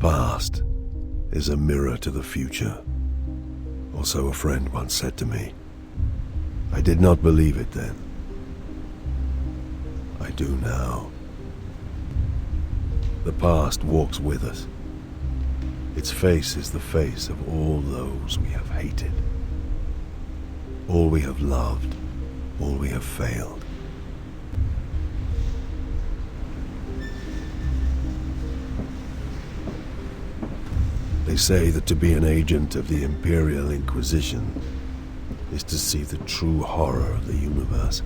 past is a mirror to the future, or so a friend once said to me. I did not believe it then. I do now. The past walks with us. Its face is the face of all those we have hated, all we have loved, all we have failed. They say that to be an agent of the Imperial Inquisition is to see the true horror of the universe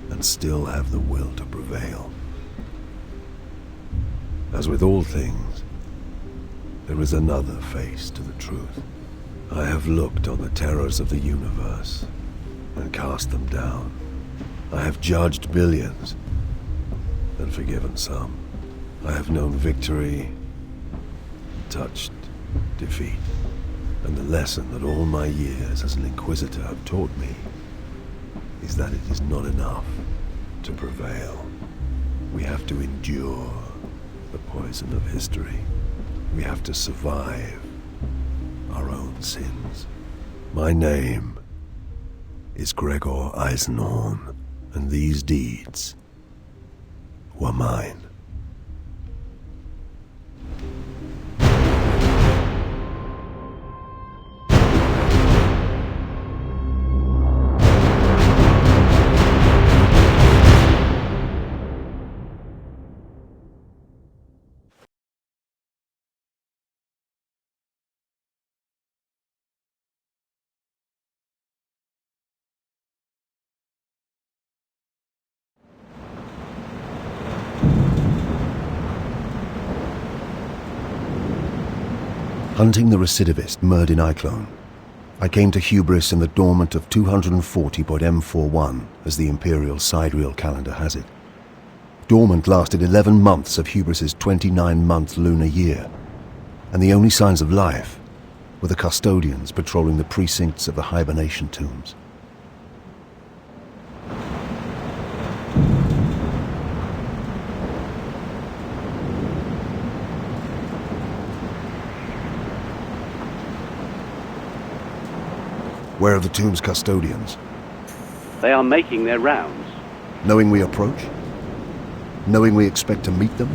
and still have the will to prevail. As with all things, there is another face to the truth. I have looked on the terrors of the universe and cast them down. I have judged billions and forgiven some. I have known victory, touched defeat, and the lesson that all my years as an Inquisitor have taught me is that it is not enough to prevail. We have to endure the poison of history. We have to survive our own sins. My name is Gregor Eisenhorn, and these deeds were mine. Hunting the recidivist Merdin Iklone, I came to hubris in the dormant of 240.M41, as the Imperial sidereal calendar has it. Dormant lasted 11 months of hubris's 29-month lunar year, and the only signs of life were the custodians patrolling the precincts of the hibernation tombs. Where are the tomb's custodians? They are making their rounds. Knowing we approach? Knowing we expect to meet them?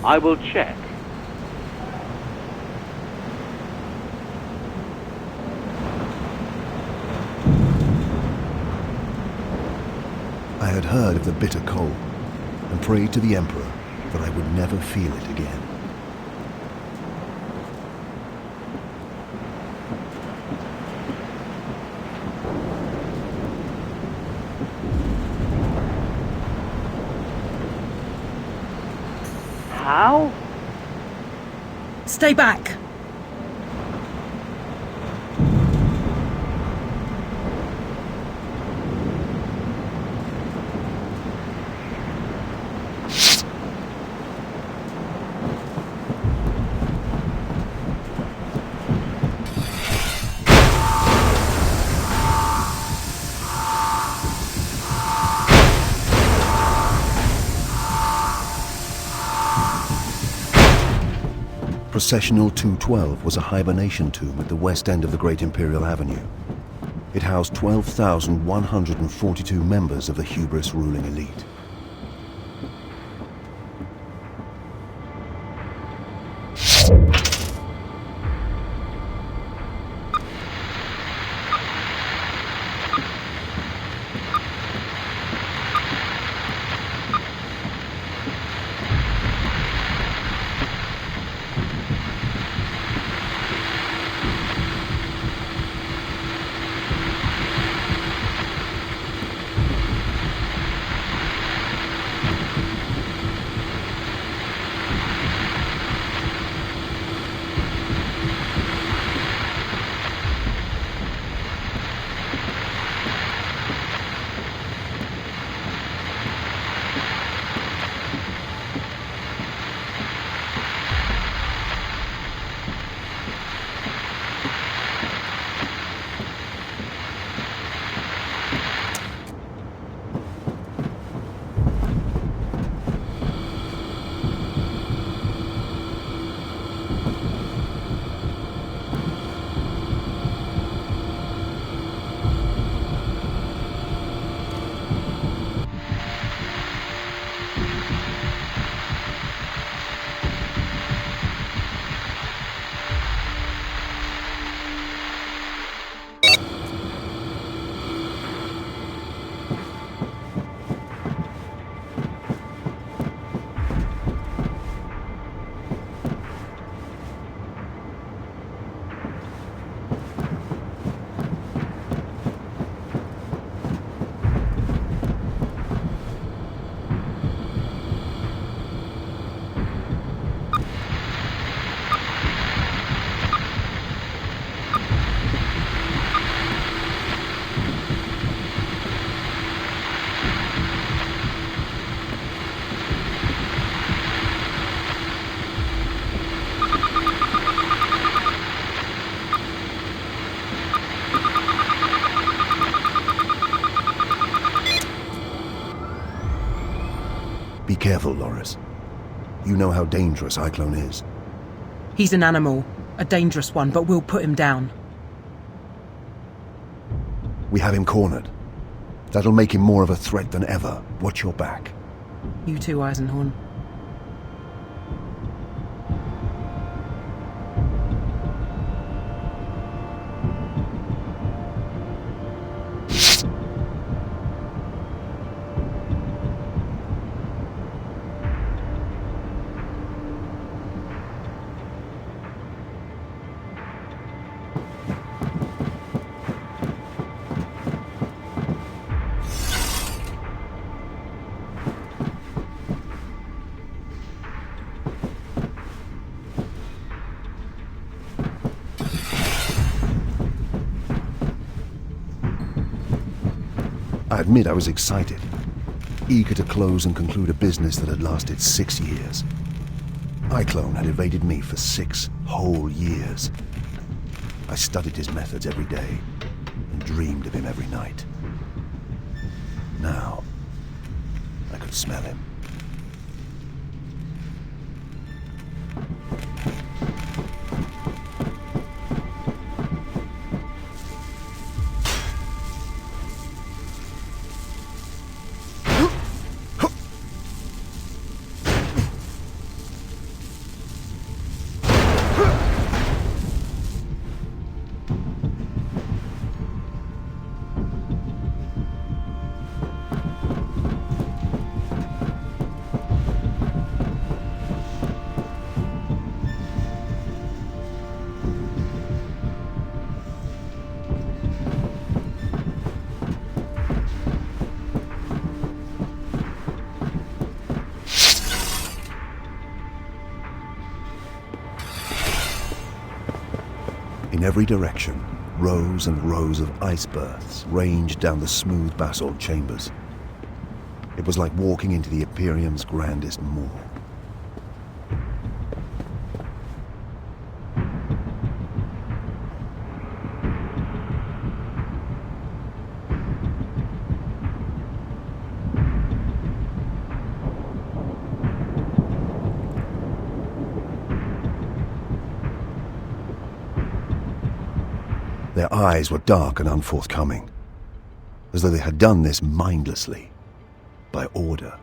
I will check. I had heard of the bitter cold and prayed to the Emperor that I would never feel it again. How? Stay back! Processional 212 was a hibernation tomb at the west end of the Great Imperial Avenue. It housed 12,142 members of the hubris ruling elite. Be careful, Loris. You know how dangerous iClone is. He's an animal, a dangerous one, but we'll put him down. We have him cornered. That'll make him more of a threat than ever. Watch your back. You too, Eisenhorn. I admit I was excited, eager to close and conclude a business that had lasted 6 years. iClone had evaded me for 6 whole years. I studied his methods every day and dreamed of him every night. Now, I could smell him. In every direction, rows and rows of ice berths ranged down the smooth basalt chambers. It was like walking into the Imperium's grandest morgue. Their eyes were dark and unforthcoming, as though they had done this mindlessly, by order.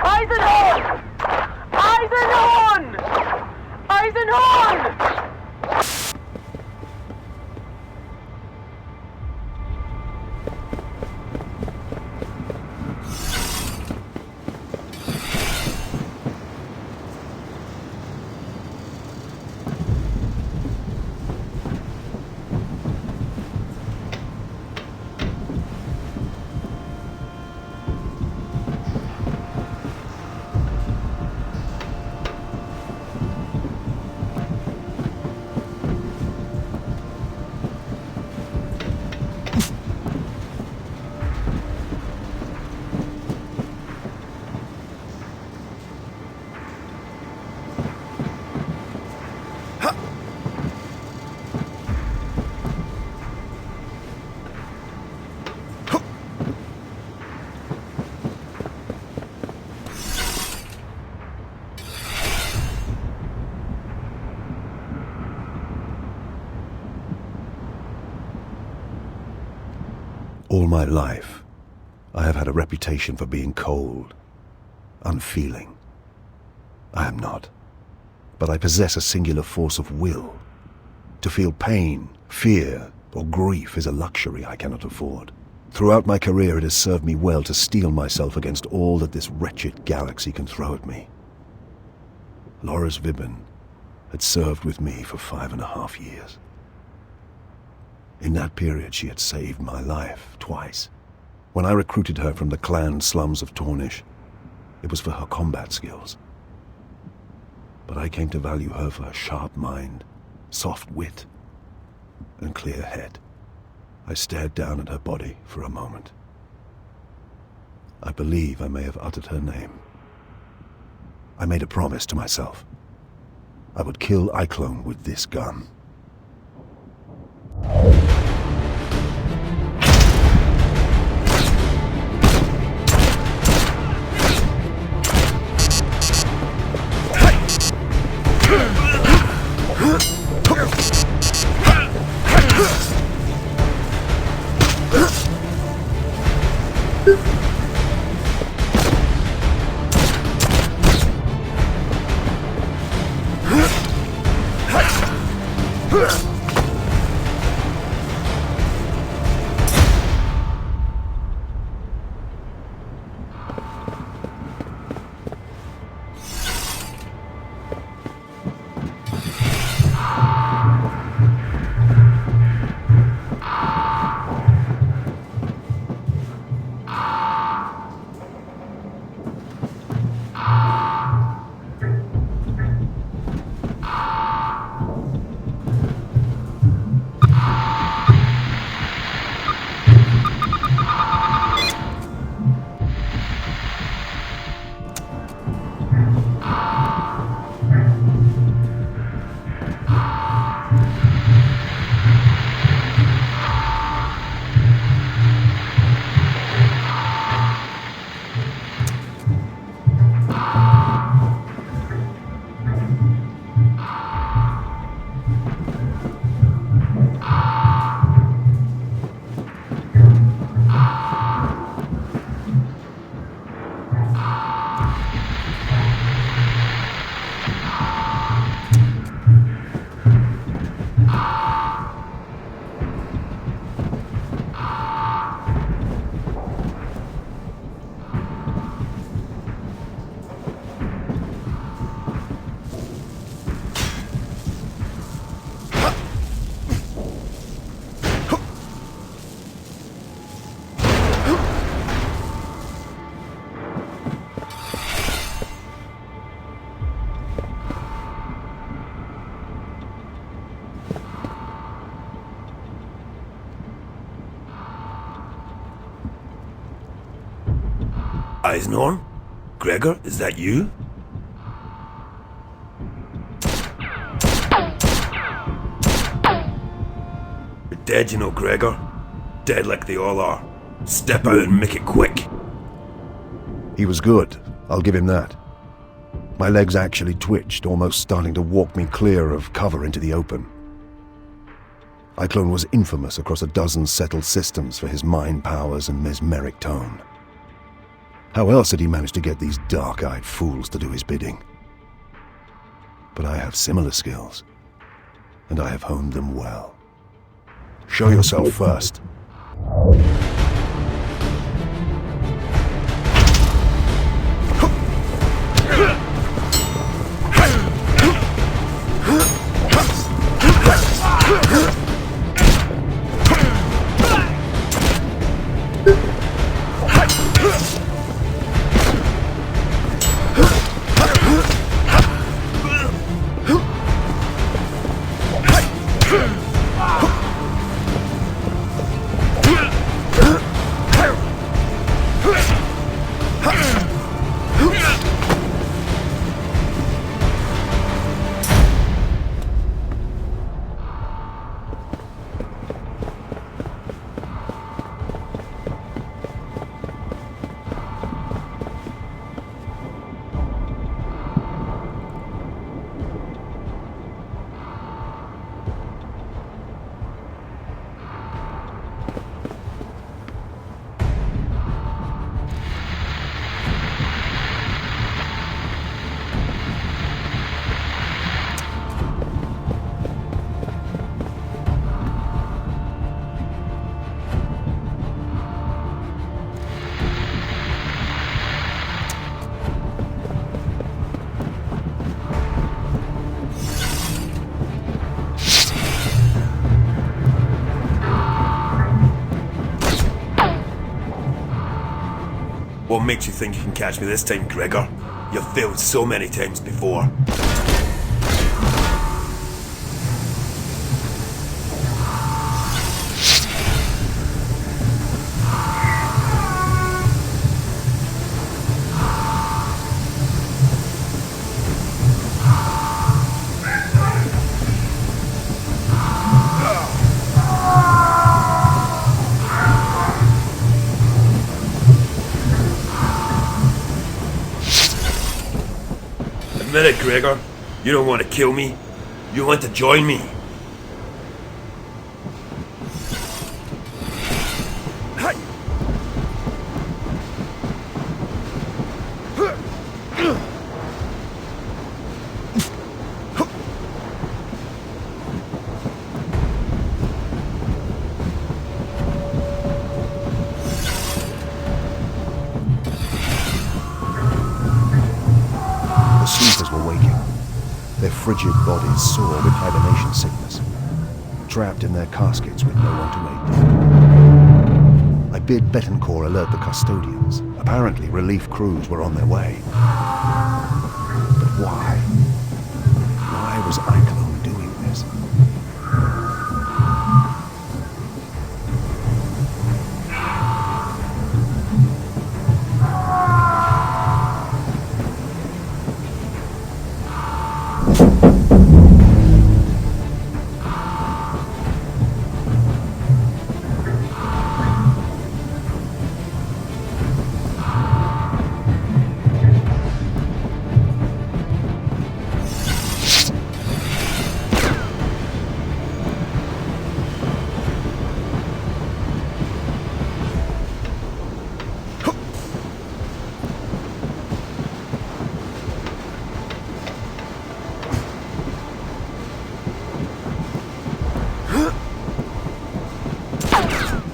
Eisenhorn! Eisenhorn! Eisenhorn! All my life, I have had a reputation for being cold, unfeeling. I am not, but I possess a singular force of will. To feel pain, fear, or grief is a luxury I cannot afford. Throughout my career, it has served me well to steel myself against all that this wretched galaxy can throw at me. Loris Vibben had served with me for 5.5 years. In that period, she had saved my life twice. When I recruited her from the clan slums of Tornish, it was for her combat skills. But I came to value her for her sharp mind, soft wit, and clear head. I stared down at her body for a moment. I believe I may have uttered her name. I made a promise to myself. I would kill Eisenhorn with this gun. Eisenhorn? Gregor, is that you? You're dead, you know, Gregor. Dead like they all are. Step out and make it quick. He was good, I'll give him that. My legs actually twitched, almost starting to walk me clear of cover into the open. Eisenhorn was infamous across a dozen settled systems for his mind powers and mesmeric tone. How else had he managed to get these dark-eyed fools to do his bidding? But I have similar skills, and I have honed them well. Show yourself first. What makes you think you can catch me this time, Gregor? You've failed so many times before. Admit it, Gregor. You don't want to kill me. You want to join me. The sleepers were waking, their frigid bodies sore with hibernation sickness, trapped in their caskets with no one to aid them. I bid Betancourt alert the custodians. Apparently, relief crews were on their way. But why? Why was Eisenhorn doing this?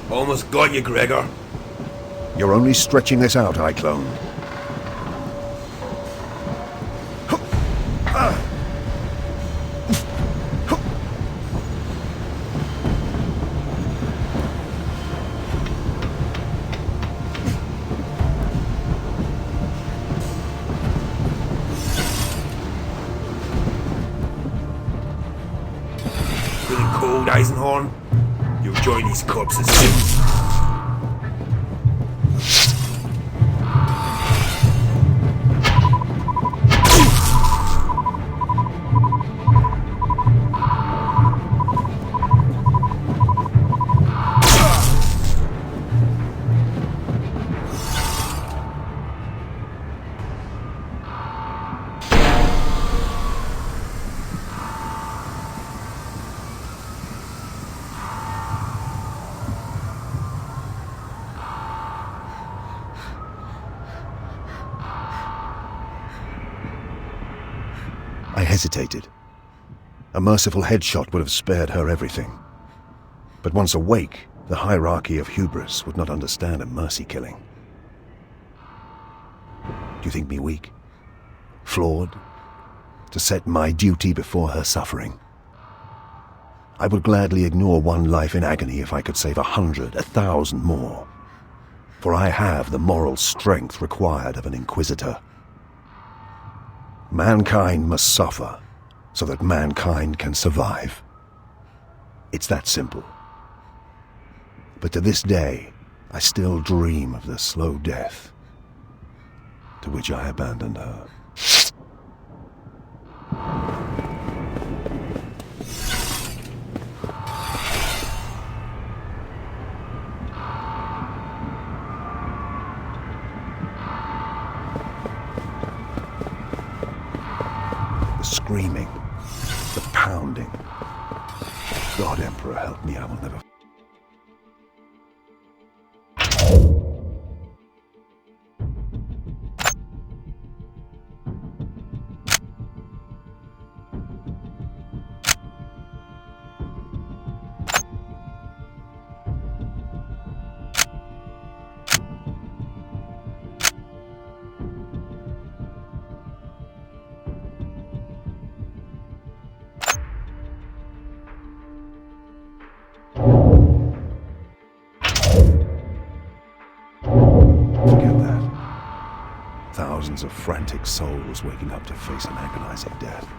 Almost got you, Gregor. You're only stretching this out, iClone. Feeling cold, Eisenhorn? You'll join these corpses soon. I hesitated. A merciful headshot would have spared her everything. But once awake, the hierarchy of hubris would not understand a mercy killing. Do you think me weak? Flawed? To set my duty before her suffering? I would gladly ignore one life in agony if I could save 100, 1,000 more. For I have the moral strength required of an Inquisitor. Mankind must suffer so that mankind can survive. It's that simple. But to this day, I still dream of the slow death to which I abandoned her. The screaming, the pounding. God, Emperor, help me, I will never... thousands of frantic souls waking up to face an agonizing death.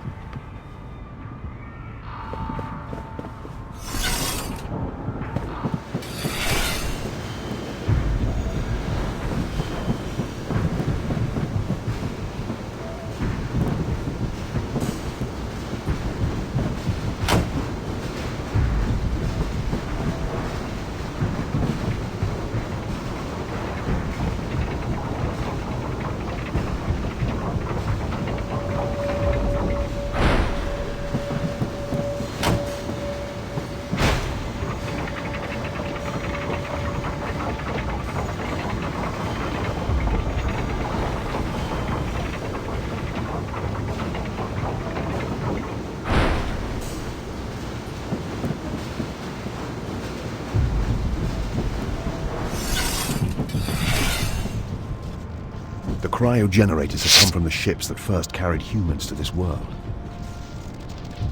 The cryogenerators had come from the ships that first carried humans to this world.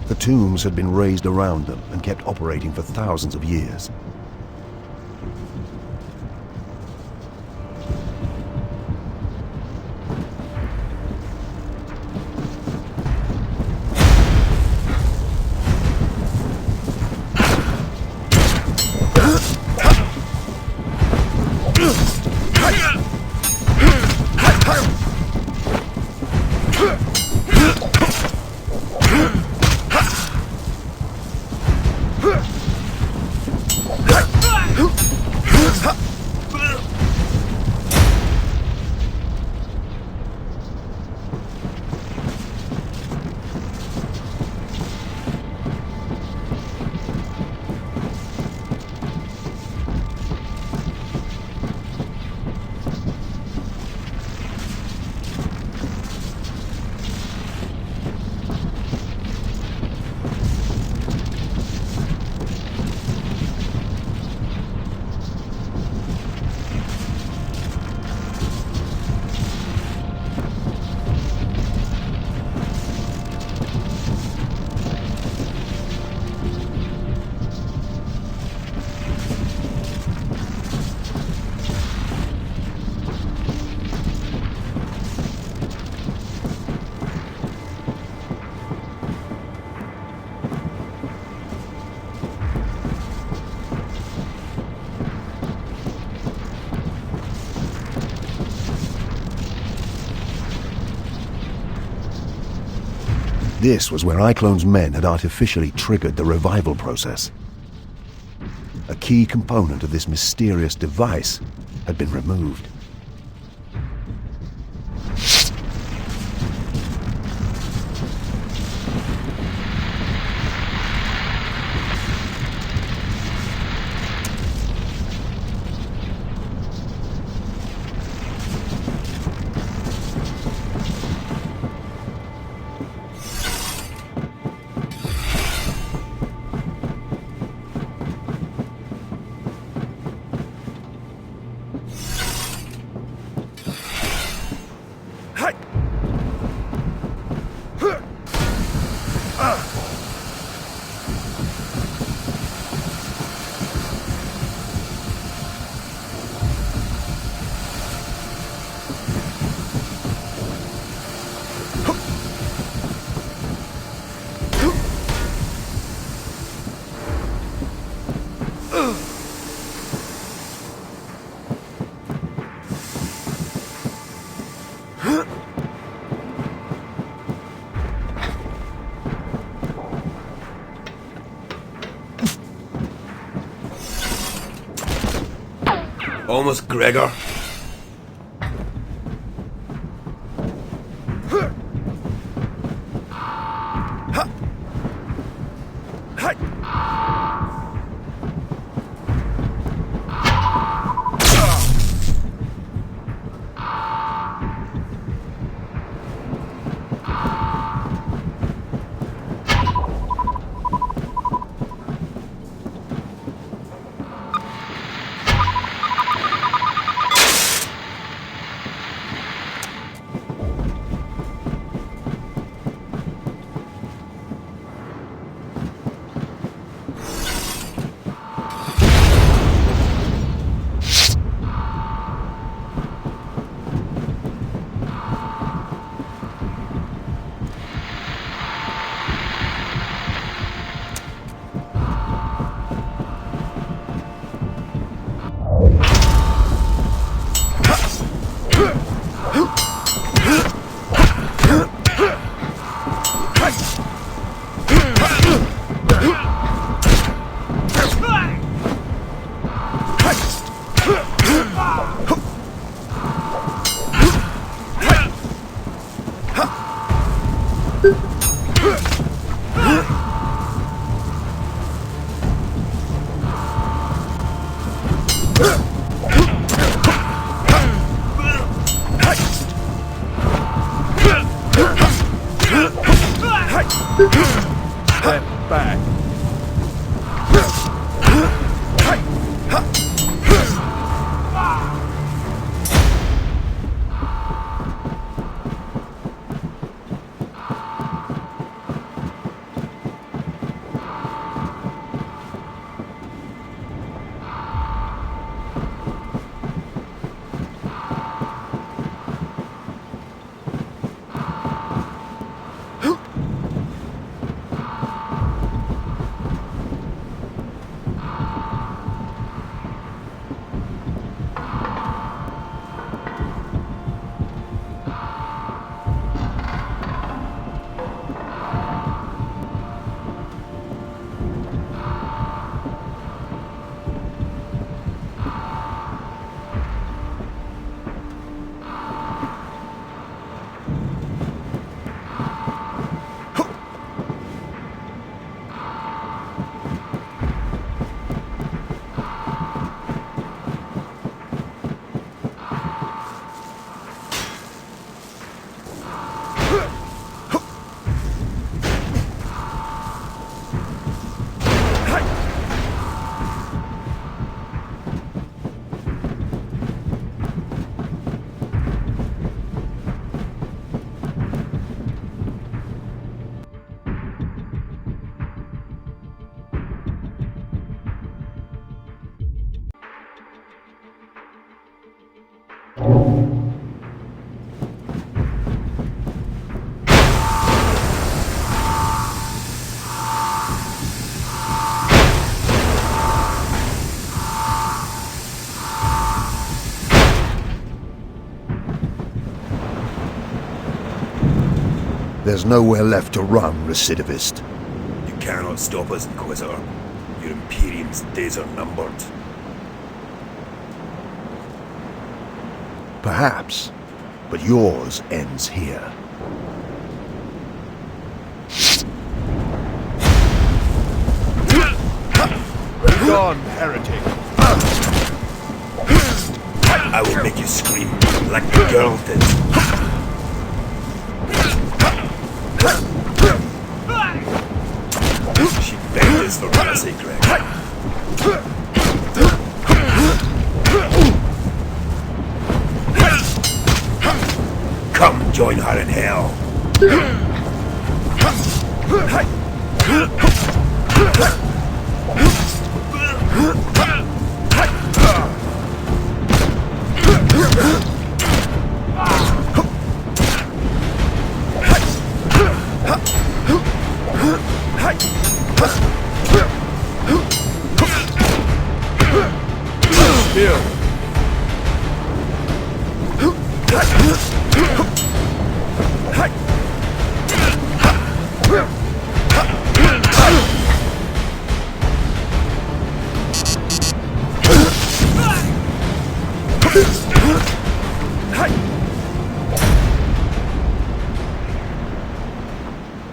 The tombs had been raised around them and kept operating for thousands of years. This was where iClone's men had artificially triggered the revival process. A key component of this mysterious device had been removed. Almost, Gregor. Step back. There's nowhere left to run, recidivist. You cannot stop us, Inquisitor. Your Imperium's days are numbered. Perhaps, but yours ends here. Gone, heretic. I will make you scream like the girl did. She begged us for mercy, Greg. Come join her in hell. Still.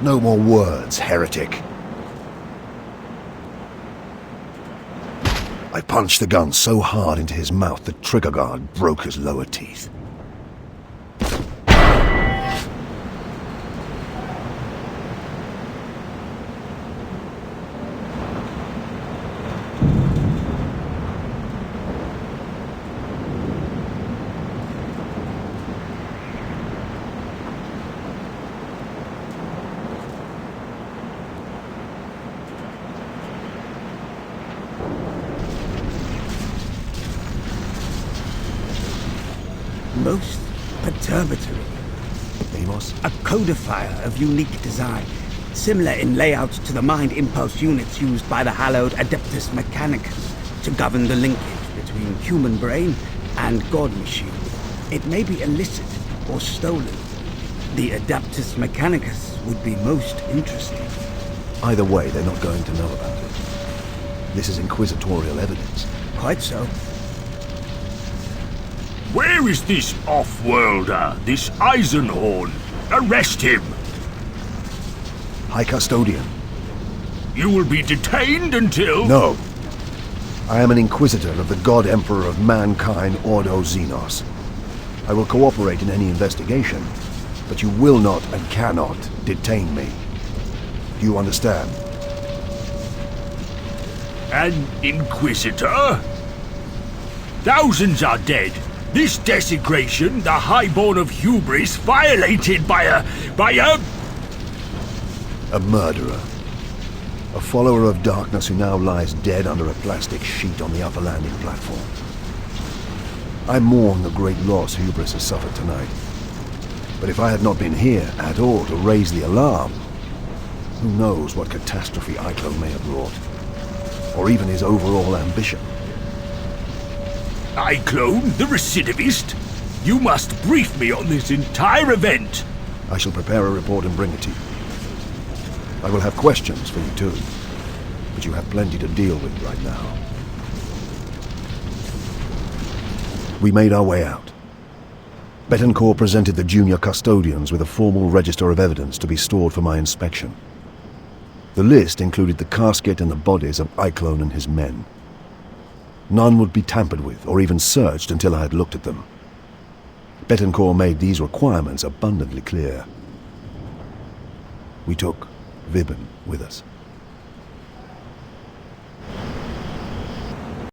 No more words, heretic. I punched the gun so hard into his mouth the trigger guard broke his lower teeth. Most perturbatory. Amos? A codifier of unique design, similar in layout to the mind impulse units used by the hallowed Adeptus Mechanicus to govern the linkage between human brain and god machine. It may be illicit or stolen. The Adeptus Mechanicus would be most interesting. Either way, they're not going to know about it. This is inquisitorial evidence. Quite so. Where is this off-worlder, this Eisenhorn? Arrest him! High Custodian. You will be detained until... No. I am an Inquisitor of the God Emperor of Mankind, Ordo XENOS. I will cooperate in any investigation, but you will not and cannot detain me. You understand? An Inquisitor? Thousands are dead. This desecration, the highborn of hubris, violated by a... A murderer. A follower of darkness who now lies dead under a plastic sheet on the upper landing platform. I mourn the great loss hubris has suffered tonight. But if I had not been here at all to raise the alarm, who knows what catastrophe Iclo may have wrought. Or even his overall ambition. Iclone, the recidivist? You must brief me on this entire event. I shall prepare a report and bring it to you. I will have questions for you too, but you have plenty to deal with right now. We made our way out. Betancourt presented the junior custodians with a formal register of evidence to be stored for my inspection. The list included the casket and the bodies of Iclone and his men. None would be tampered with or even searched until I had looked at them. Betancourt made these requirements abundantly clear. We took Vibben with us.